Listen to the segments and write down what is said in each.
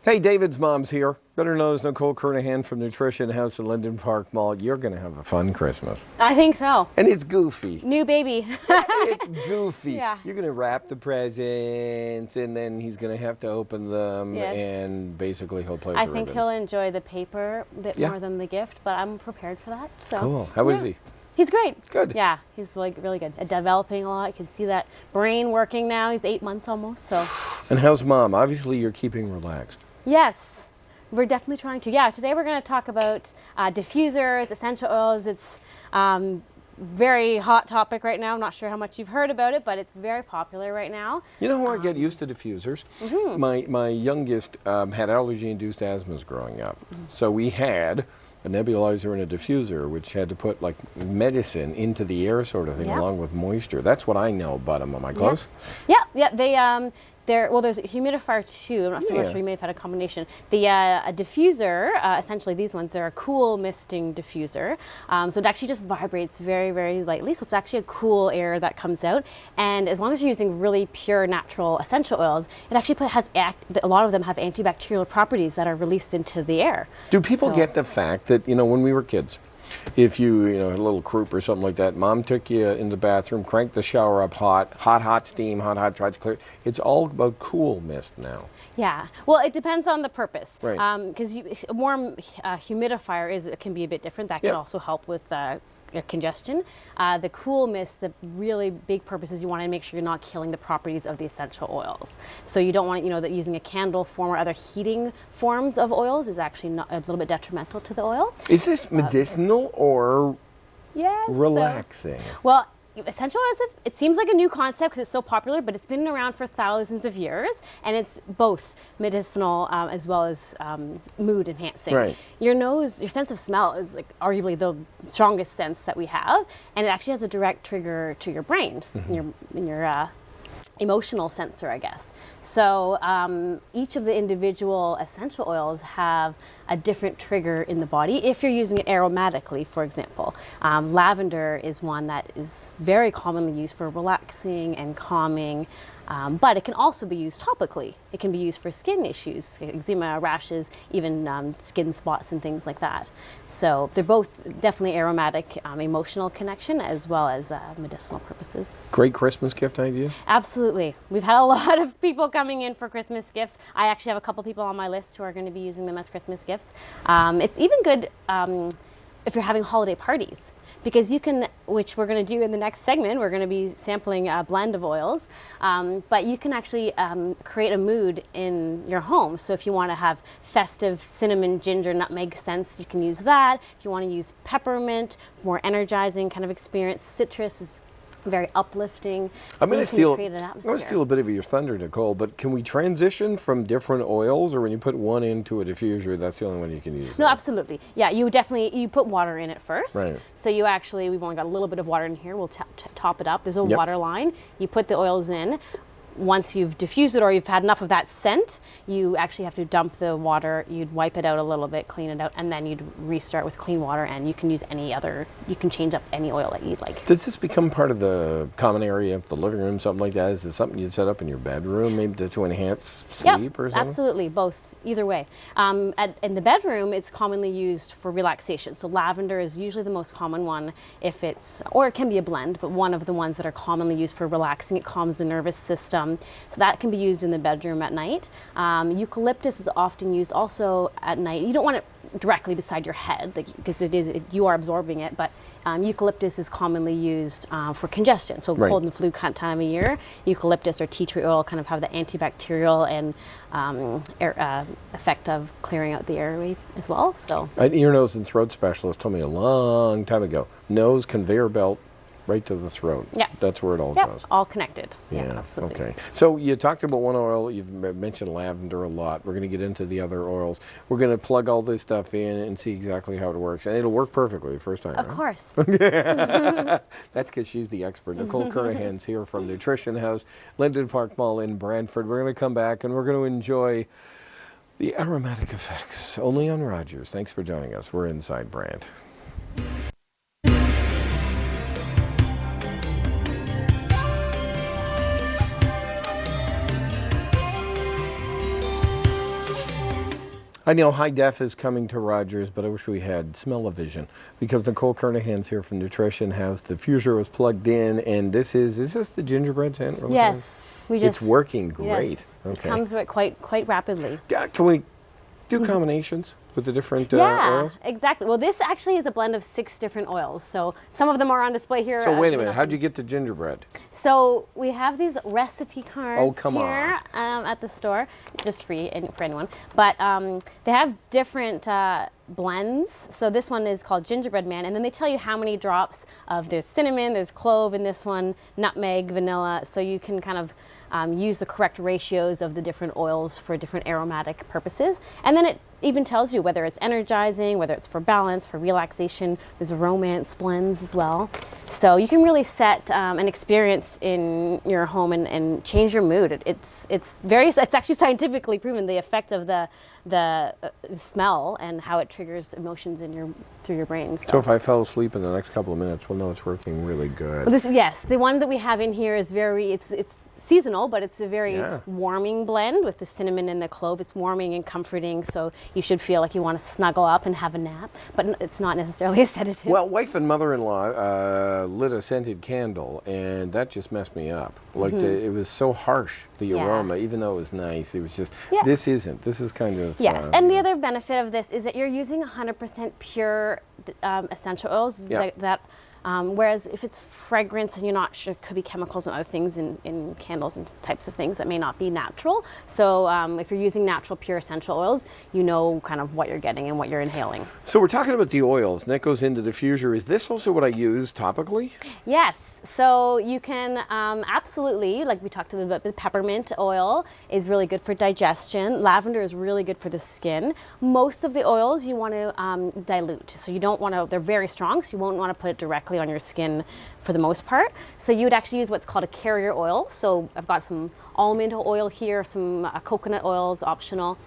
Hey, David's mom's here, better known as Nicole Kernohan from Nutrition House in Linden Park Mall. You're going to have a fun Christmas. I think so. And it's goofy. New baby. It's goofy. Yeah. You're going to wrap the presents, and then he's going to have to open them, Yes. and basically he'll play with I the think ribbons. he'll enjoy the paper a bit more than the gift, but I'm prepared for that. So. Cool. How is he? He's great. Good. Yeah, he's like really good at developing a lot. You can see that brain working now. He's 8 months almost, so. And how's mom? Obviously, you're keeping relaxed. Yes, we're definitely trying to. Yeah, today we're going to talk about diffusers, essential oils. It's very hot topic right now. I'm not sure how much you've heard about it, but it's very popular right now. You know how I get used to diffusers? My youngest had allergy-induced asthmas growing up. So we had a nebulizer and a diffuser, which had to put like medicine into the air sort of thing, along with moisture. That's what I know about them. Am I close? Yeah. Well, there's a humidifier too. I'm not so sure you may have had a combination. The a diffuser, essentially these ones, they're a cool misting diffuser. So it actually just vibrates very, very lightly. So it's actually a cool air that comes out. And as long as you're using really pure natural essential oils, it actually has a lot of them have antibacterial properties that are released into the air. Do people get the fact that, when we were kids, if you had a little croup or something like that, mom took you in the bathroom, cranked the shower up hot steam, hot, tried to clear. It's all about cool mist now. Yeah, well, it depends on the purpose. Right. Because a warm humidifier can be a bit different. That can also help with congestion. The cool mist, the really big purpose is you want to make sure you're not killing the properties of the essential oils. So you don't want, that using a candle form or other heating forms of oils is actually not a little bit detrimental to the oil. Is this medicinal or relaxing? Well, essential oils, it seems like a new concept because it's so popular, but it's been around for thousands of years, and it's both medicinal as well as mood enhancing. Right. Your sense of smell is like arguably the strongest sense that we have, and it actually has a direct trigger to your brain, in your emotional sensor, I guess. So each of the individual essential oils have a different trigger in the body if you're using it aromatically, for example. Lavender is one that is very commonly used for relaxing and calming, but it can also be used topically. It can be used for skin issues, eczema, rashes, even skin spots and things like that. So they're both definitely aromatic, emotional connection as well as medicinal purposes. Great Christmas gift idea? Absolutely. We've had a lot of people coming in for Christmas gifts. I actually have a couple people on my list who are going to be using them as Christmas gifts. It's even good if you're having holiday parties, because you can, which we're going to do in the next segment, we're going to be sampling a blend of oils, but you can actually create a mood in your home. So if you want to have festive cinnamon, ginger, nutmeg scents, you can use that. If you want to use peppermint, more energizing kind of experience, citrus is very uplifting. I'm going to steal a bit of your thunder, Nicole, but can we transition from different oils, or when you put one into a diffuser, that's the only one you can use? No, absolutely. Yeah, you put water in it first. Right. So we've only got a little bit of water in here. We'll top it up. There's a water line. You put the oils in. Once you've diffused it or you've had enough of that scent, you actually have to dump the water. You'd wipe it out a little bit, clean it out, and then you'd restart with clean water, and you can use you can change up any oil that you'd like. Does this become part of the common area, the living room, something like that? Is this something you'd set up in your bedroom, maybe to enhance sleep or something? Absolutely, both. Either way. In the bedroom, it's commonly used for relaxation. So lavender is usually the most common one or it can be a blend, but one of the ones that are commonly used for relaxing. It calms the nervous system. So that can be used in the bedroom at night. Eucalyptus is often used also at night. You don't want it directly beside your head, because you are absorbing it, but eucalyptus is commonly used for congestion. So cold and flu time of year, eucalyptus or tea tree oil kind of have the antibacterial and effect of clearing out the airway as well. So an ear, nose, and throat specialist told me a long time ago, nose conveyor belt right to the throat. Yeah. That's where it all goes. All connected. Yeah, absolutely. Okay. So you talked about one oil. You've mentioned lavender a lot. We're going to get into the other oils. We're going to plug all this stuff in and see exactly how it works. And it'll work perfectly the first time, Of course. That's because she's the expert. Nicole Kernohan's here from Nutrition House, Linden Park Mall in Brantford. We're going to come back and we're going to enjoy the aromatic effects only on Rogers. Thanks for joining us. We're Inside Brant. I know high def is coming to Rogers, but I wish we had smell-o-vision, because Nicole Kernohan's here from Nutrition House. The diffuser was plugged in, and is this the gingerbread tent? Yes. It's working great. Yes, Okay. it comes with quite rapidly. Yeah, can we do combinations with the different Yeah, oils? exactly. Well, this actually is a blend of 6 different oils. So some of them are on display here. So wait a minute, how'd you get to gingerbread? So we have these recipe cards here on. at the store, just free for anyone. But they have different blends. So this one is called Gingerbread Man, and then they tell you how many drops of there's cinnamon, there's clove in this one, nutmeg, vanilla. So you can kind of use the correct ratios of the different oils for different aromatic purposes. And then it even tells you whether it's energizing, whether it's for balance, for relaxation. There's romance blends as well. So you can really set an experience in your home and change your mood. It's actually scientifically proven the effect of the smell and how it triggers emotions through your brain. So if I fell asleep in the next couple of minutes, we'll know it's working really good. Well, yes, the one that we have in here is it's seasonal, but it's a very warming blend with the cinnamon and the clove. It's warming and comforting, so you should feel like you want to snuggle up and have a nap, but it's not necessarily a sedative. Well, wife and mother-in-law lit a scented candle, and that just messed me up. Like it was so harsh, the aroma, even though it was nice. It was just, this is kind of... Yes, and the other benefit of this is that you're using 100% pure essential oils whereas if it's fragrance and you're not sure, it could be chemicals and other things in candles and types of things that may not be natural. So if you're using natural pure essential oils, you know kind of what you're getting and what you're inhaling. So we're talking about the oils, and that goes into the diffuser. Is this also what I use topically? Yes. So you can absolutely, like we talked about, the peppermint oil is really good for digestion. Lavender is really good for the skin. Most of the oils you want to dilute. So you don't want to, they're very strong, so you won't want to put it directly on your skin for the most part. So you would actually use what's called a carrier oil. So I've got some almond oil here, some coconut oil is optional.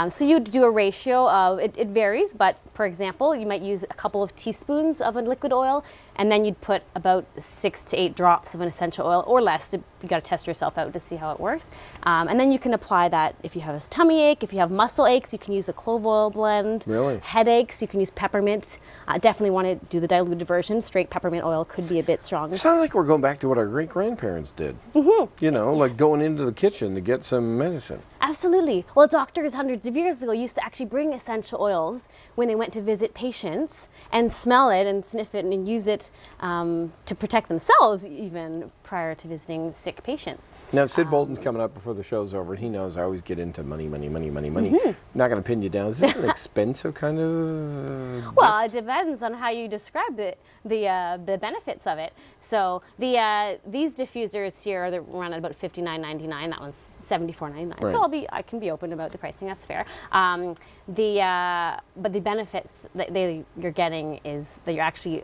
So you'd do a ratio of, it varies, but for example, you might use a couple of teaspoons of a liquid oil, and then you'd put about 6 to 8 drops of an essential oil or less. You got to test yourself out to see how it works. And then you can apply that if you have a tummy ache, if you have muscle aches, you can use a clove oil blend. Really? Headaches, you can use peppermint. Definitely want to do the diluted version. Straight peppermint oil could be a bit strong. It sounds like we're going back to what our great-grandparents did. You know, like going into the kitchen to get some medicine. Absolutely. Well, doctors hundreds of years ago used to actually bring essential oils when they went to visit patients and smell it and sniff it and use it to protect themselves even prior to visiting sick patients. Now, Sid Bolton's coming up before the show's over, and he knows I always get into money. Not going to pin you down. Is this an expensive kind of... Well, it depends on how you describe the benefits of it. So these diffusers here, they run at about $59.99. That one's $74.99. Right. So I can be open about the pricing. That's fair. But the benefits that you're getting is that you're actually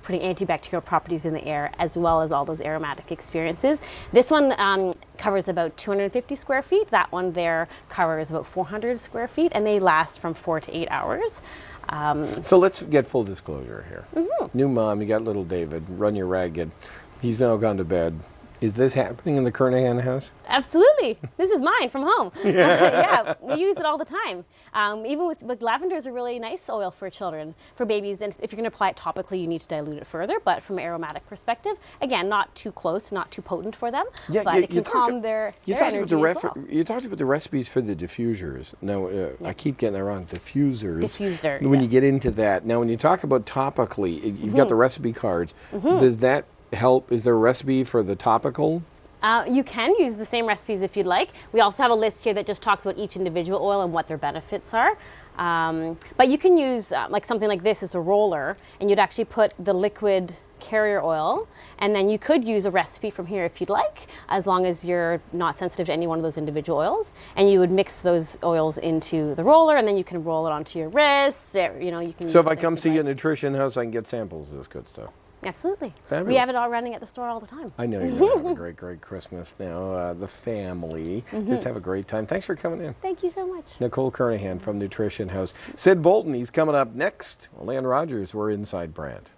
putting antibacterial properties in the air, as well as all those aromatic experiences. This one covers about 250 square feet. That one there covers about 400 square feet, and they last from 4 to 8 hours. So let's get full disclosure here. New mom, you got little David, run your ragged. He's now gone to bed. Is this happening in the Kernohan house? Absolutely. This is mine from home. Yeah, we use it all the time. Even with lavender is a really nice oil for children, for babies. And if you're going to apply it topically, you need to dilute it further. But from an aromatic perspective, again, not too close, not too potent for them. Yeah, but it can calm their energy as well. You talked about the recipes for the diffusers. Now, I keep getting that wrong. Diffusers. Diffuser. When you get into that. Now, when you talk about topically, you've got the recipe cards. Does that help? Is there a recipe for the topical? You can use the same recipes if you'd like. We also have a list here that just talks about each individual oil and what their benefits are. But you can use like something like this as a roller, and you'd actually put the liquid carrier oil, and then you could use a recipe from here if you'd like, as long as you're not sensitive to any one of those individual oils. And you would mix those oils into the roller, and then you can roll it onto your wrist. You know, you can. So if I come see you at Nutrition House, I can get samples of this good stuff. Absolutely. Fabulous. We have it all running at the store all the time. I know you're going to have a great, great Christmas now. The family. Just have a great time. Thanks for coming in. Thank you so much. Nicole Kernohan from Nutrition House. Sid Bolton, he's coming up next. Only on Rogers. We're Inside Brant.